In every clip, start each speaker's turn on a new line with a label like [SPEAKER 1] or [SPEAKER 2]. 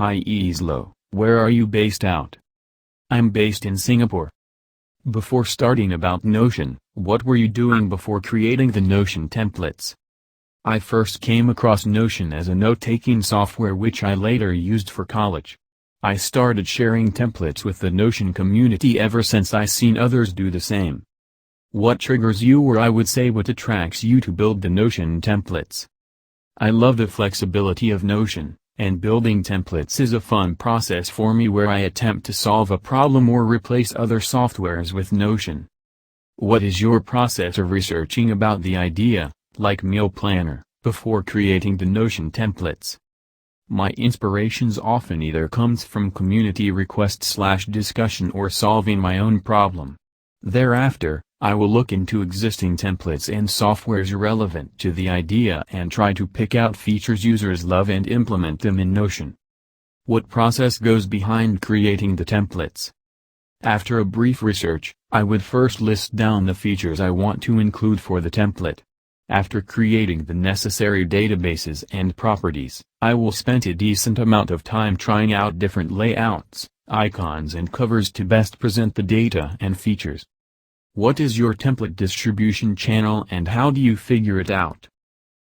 [SPEAKER 1] Hi Easlo, where are you based out? I'm based in Singapore. Before starting about Notion, what were you doing before creating the Notion templates? I first came across Notion as a note-taking software which I later used for college. I started sharing templates with the Notion community ever since I seen others do the same. What triggers you, or I would say what attracts you to build the Notion templates? I love the flexibility of Notion, and building templates is a fun process for me where I attempt to solve a problem or replace other softwares with Notion. What is your process of researching about the idea, like meal planner, before creating the Notion templates? My inspirations often either comes from community request/discussion or solving my own problem. Thereafter, I will look into existing templates and softwares relevant to the idea and try to pick out features users love and implement them in Notion. What process goes behind creating the templates? After a brief research, I would first list down the features I want to include for the template. After creating the necessary databases and properties, I will spend a decent amount of time trying out different layouts, icons and covers to best present the data and features. What is your template distribution channel and how do you figure it out?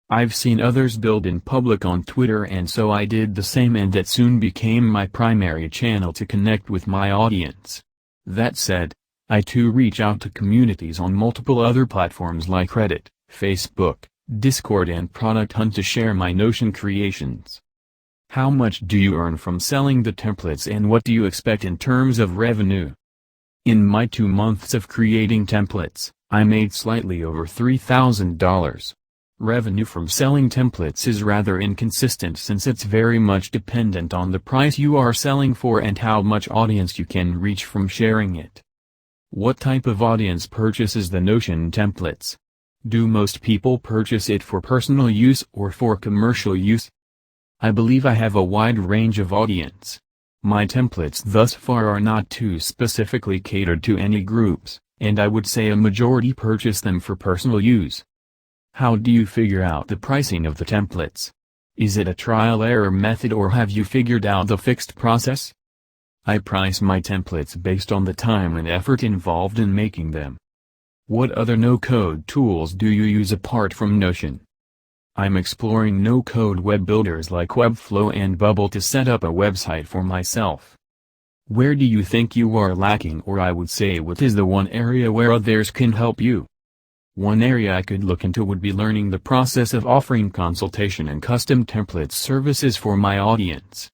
[SPEAKER 1] I've seen others build in public on Twitter, and so I did the same, and that soon became my primary channel to connect with my audience. That said, I too reach out to communities on multiple other platforms like Reddit, Facebook, Discord and Product Hunt to share my Notion creations. How much do you earn from selling the templates and what do you expect in terms of revenue? In my 2 months of creating templates, I made slightly over $3,000. Revenue from selling templates is rather inconsistent since it's very much dependent on the price you are selling for and how much audience you can reach from sharing it. What type of audience purchases the Notion templates? Do most people purchase it for personal use or for commercial use? I believe I have a wide range of audience. My templates thus far are not too specifically catered to any groups, and I would say a majority purchase them for personal use. How do you figure out the pricing of the templates? Is it a trial-error method or have you figured out the fixed process? I price my templates based on the time and effort involved in making them. What other no-code tools do you use apart from Notion? I'm exploring no-code web builders like Webflow and Bubble to set up a website for myself. Where do you think you are lacking, or I would say what is the one area where others can help you? One area I could look into would be learning the process of offering consultation and custom template services for my audience.